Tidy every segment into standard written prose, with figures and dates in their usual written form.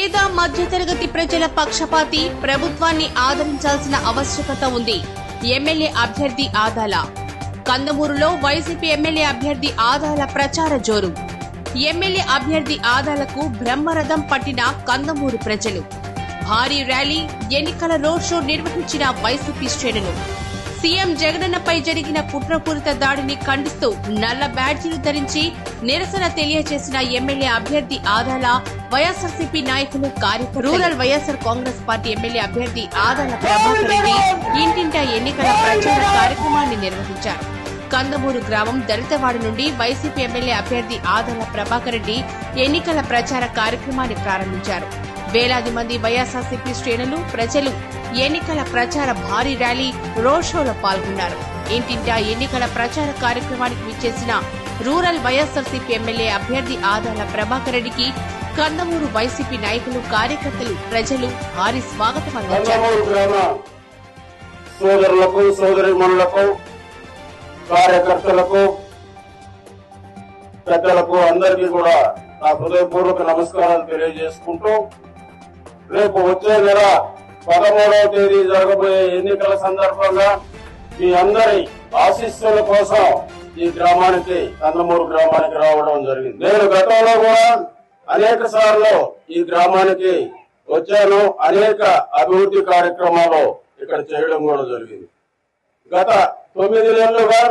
పేద మధ్యతరగతి ప్రజల పక్షపాతి, ప్రభుత్వాన్ని ఆదరించాల్సిన ఆవశ్యకత ఉంది. ఎమ్మెల్యే అభ్యర్థి ఆదాల. కందమూరులో వైసీపీ ఎమ్మెల్యే అభ్యర్థి ఆదాల ప్రచార జోరు. ఎమ్మెల్యే అభ్యర్థి ఆదాలకు బ్రహ్మరథం పట్టిన కందమూరు ప్రజలు. భారీ ర్యాలీ, ఎన్నికల రోడ్ షో నిర్వహించిన వైసీపీ శ్రేణులు. సీఎం జగనన్నపై జరిగిన కుట్రపూరిత దాడిని ఖండిస్తూ నల్ల బ్యాడ్జీలు ధరించి నిరసన తెలియజేసిన ఎమ్మెల్యే అభ్యర్థి ఆదాల, వైఎస్ఆర్సీపీ నాయకులు, కార్యకర్తలు. Rural YSR Congress party MLA అభ్యర్థి ఆదాల ప్రభాకర్ రెడ్డి ఇంటింటా ఎన్నికల ప్రచార కార్యక్రమాన్ని నిర్వహించారు. కందమూరు గ్రామం దళితవాడ నుండి వైసీపీ ఎమ్మెల్యే అభ్యర్థి ఆదాల ప్రభాకర్ రెడ్డి ఎన్నికల ప్రచార కార్యక్రమాన్ని ప్రారంభించారు. వేలాది మంది వైఎస్ఆర్సీపీ శ్రేణులు, ప్రజలు ఎన్నికల ప్రచార భారీ ర్యాలీ, రోడ్ షోలో పాల్గొన్నారు. ఇంటింటా ఎన్నికల ప్రచార కార్యక్రమానికి విచ్చేసిన రూరల్ వైఎస్ఆర్సీపీ ఎమ్మెల్యే అభ్యర్థి ఆదాల ప్రభాకర్ రెడ్డికి కందమూరు వైసీపీ నాయకులు, కార్యకర్తలు, ప్రజలు భారీ స్వాగతం అందించారు. సోదరులకు, సోదరీమణులకు, కార్యకర్తలకు, పెద్దలకు అందరికీ కూడా నా హృదయపూర్వక నమస్కారాలు తెలియజేసుకుంటూ, రేపు వచ్చే నెల 13వ తేదీ జరగబోయే ఎన్నికల సందర్భంగా మీ అందరి ఆశీస్సుల కోసం ఈ గ్రామానికి, కందమూరు గ్రామానికి రావడం జరిగింది. నేను గతంలో కూడా అనేక సార్లు ఈ గ్రామానికి వచ్చాను. అనేక అభివృద్ధి కార్యక్రమాలు ఇక్కడ చేయడం కూడా జరిగింది. గత 9 నెలలుగా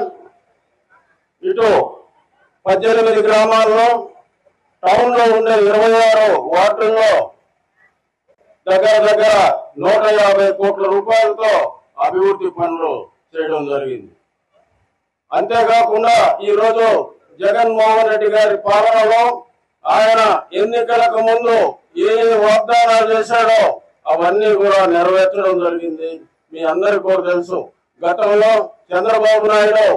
ఇటు 18 గ్రామాల్లో, టౌన్ లో ఉండే 26 వార్డుల్లో దగ్గర 150 కోట్ల రూపాయలతో అభివృద్ధి పనులు చేయడం జరిగింది. అంతేకాకుండా ఈ రోజు జగన్మోహన్ రెడ్డి గారి పాలనలో ఆయన ఎన్నికలకు ముందు ఏ వాగ్దానాలు చేశాడో అవన్నీ కూడా నెరవేర్చడం జరిగింది. మీ అందరికీ కూడా తెలుసు. గతంలో చంద్రబాబు నాయుడు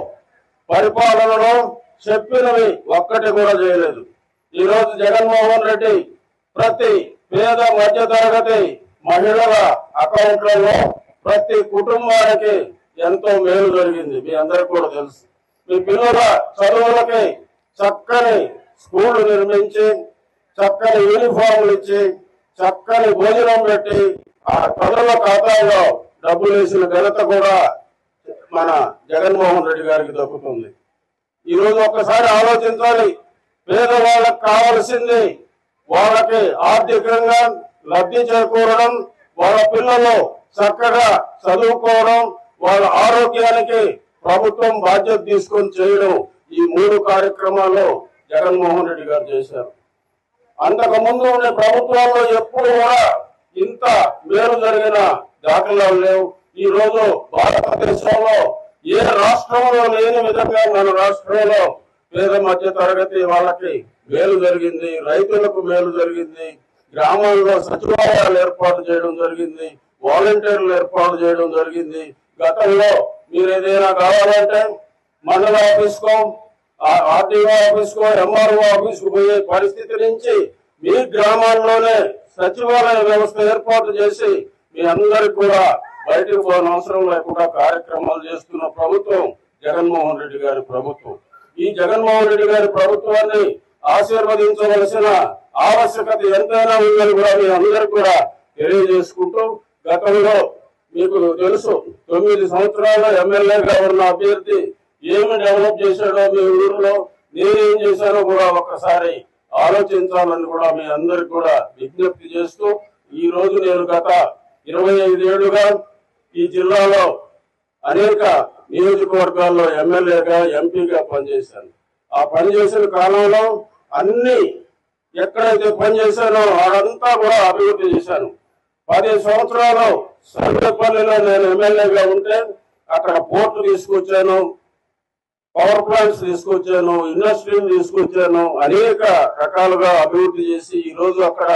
పరిపాలనలో చెప్పినవి ఒక్కటి కూడా చేయలేదు. ఈ రోజు జగన్మోహన్ రెడ్డి ప్రతి పేద మధ్య తరగతి మహిళల అకౌంట్లలో, ప్రతి కుటుంబానికి ఎంతో మేలు జరిగింది. మీ అందరికీ కూడా తెలుసు. మీ పిల్లల చదువులకి చక్కని స్కూళ్లు నిర్మించి, చక్కని యూనిఫామ్లు ఇచ్చి, చక్కని భోజనం పెట్టి, ఆ ప్రజల ఖాతాల్లో డబ్బులు వేసిన ఘనత కూడా మన జగన్మోహన్ రెడ్డి గారికి దక్కుతుంది. ఈ రోజు ఒక్కసారి ఆలోచించాలి. పేదవాళ్ళకు కావలసింది వాళ్ళకి ఆర్థికంగా లబ్ధి చేకూరడం, వాళ్ళ పిల్లలు చక్కగా చదువుకోవడం, వాళ్ళ ఆరోగ్యానికి ప్రభుత్వం బాధ్యత తీసుకొని చేయడం, ఈ 3 కార్యక్రమాలు జగన్మోహన్ రెడ్డి గారు చేశారు. అంతకు ముందు ఉండే ప్రభుత్వాల్లో ఎప్పుడు కూడా ఇంత మేలు జరిగిన దాఖలాలు లేవు. ఈ రోజు భారతదేశంలో ఏ రాష్ట్రంలో లేని విధంగా మన రాష్ట్రంలో పేద మధ్య తరగతి వాళ్ళకి మేలు జరిగింది, రైతులకు మేలు జరిగింది. గ్రామాల్లో సచివాలయాలు ఏర్పాటు చేయడం జరిగింది, వాలంటీర్లు ఏర్పాటు చేయడం జరిగింది. గతంలో మీరు ఏదైనా కావాలంటే మండల ఆఫీస్కో, ఆర్టీఓ ఆఫీస్కో, ఎంఆర్ఓ ఆఫీస్కు పోయే పరిస్థితి నుంచి మీ గ్రామాల్లోనే సచివాలయ వ్యవస్థ ఏర్పాటు చేసి మీ అందరికి కూడా బయటకు పోయిన అవసరం లేకుండా కార్యక్రమాలు చేస్తున్న ప్రభుత్వం జగన్మోహన్ రెడ్డి గారి ప్రభుత్వం. ఈ జగన్మోహన్ రెడ్డి గారి ప్రభుత్వాన్ని ఆశీర్వదించవలసిన ఆవశ్యకత ఎంతైనా ఉందని కూడా మీ అందరికి కూడా తెలియజేసుకుంటూ, గతంలో మీకు తెలుసు 9 సంవత్సరాల ఎమ్మెల్యేగా ఉన్న అభ్యర్థి ఏమి డెవలప్ చేశాడో మీ ఊరిలో, నేనేం చేశానో కూడా ఒక్కసారి ఆలోచించాలని కూడా మీ అందరికి కూడా విజ్ఞప్తి చేస్తూ, ఈ రోజు నేను గత 25 ఏళ్లుగా ఈ జిల్లాలో అనేక నియోజకవర్గాల్లో ఎమ్మెల్యేగా, ఎంపీగా పనిచేశాను. ఆ పనిచేసిన కాలంలో అన్ని ఎక్కడైతే పనిచేశానో అదంతా కూడా అభివృద్ధి చేశాను. 10 సంవత్సరాలు సర్వేపల్లిలో నేను ఎమ్మెల్యేగా ఉంటే అక్కడ పోర్టు తీసుకొచ్చాను, పవర్ ప్లాంట్స్ తీసుకొచ్చాను, ఇండస్ట్రీలు తీసుకొచ్చాను. అనేక రకాలుగా అభివృద్ధి చేసి ఈ రోజు అక్కడ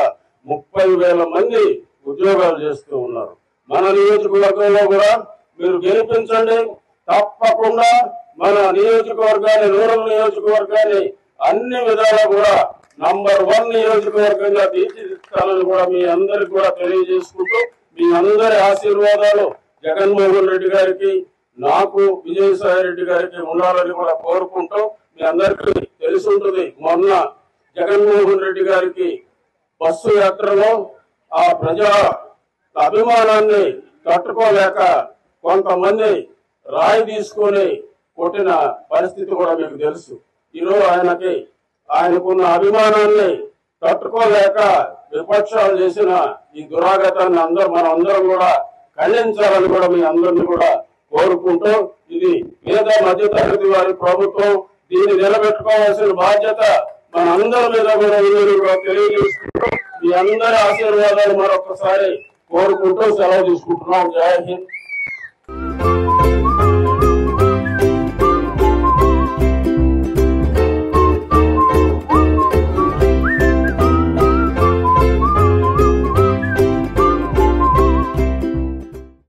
30,000 మంది ఉద్యోగాలు చేస్తూ ఉన్నారు. మన నియోజకవర్గంలో కూడా మీరు గెలిపించండి. తప్పకుండా మన నియోజకవర్గాన్ని, రూరల్ నియోజకవర్గాన్ని అన్ని విధాలా కూడా నంబర్ 1 నియోజకవర్గంగా తీర్చిదిద్దాలని కూడా మీ అందరికి కూడా తెలియజేసుకుంటూ, మీ అందరి ఆశీర్వాదాలు జగన్మోహన్ రెడ్డి గారికి, నాకు, విజయసాయి రెడ్డి గారికి ఉండాలని కూడా కోరుకుంటూ, మీ అందరికీ తెలిసి ఉంటుంది మొన్న జగన్మోహన్ రెడ్డి గారికి బస్సు యాత్రలో ఆ ప్రజా అభిమానాన్ని తట్టుకోలేక కొంతమంది రాయి తీసుకొని కొట్టిన పరిస్థితి కూడా మీకు తెలుసు. ఈరోజు ఆయనకున్న అభిమానాన్ని తట్టుకోలేక విపక్షాలు చేసిన ఈ దురాగతాన్ని మనందరం కూడా ఖండించాలని కూడా మీ అందరినీ కూడా కోరుకుంటూ, ఇది పేద మధ్యతరగతి వారి ప్రభుత్వం, దీన్ని నిలబెట్టుకోవాల్సిన బాధ్యత మన అందరి మీద కూడా ఉందని కూడా తెలియజేసుకుంటూ మీ అందరి ఆశీర్వాదాలు మరొకసారి కోరుకుంటూ సెలవు తీసుకుంటున్నాం. జై హింద్.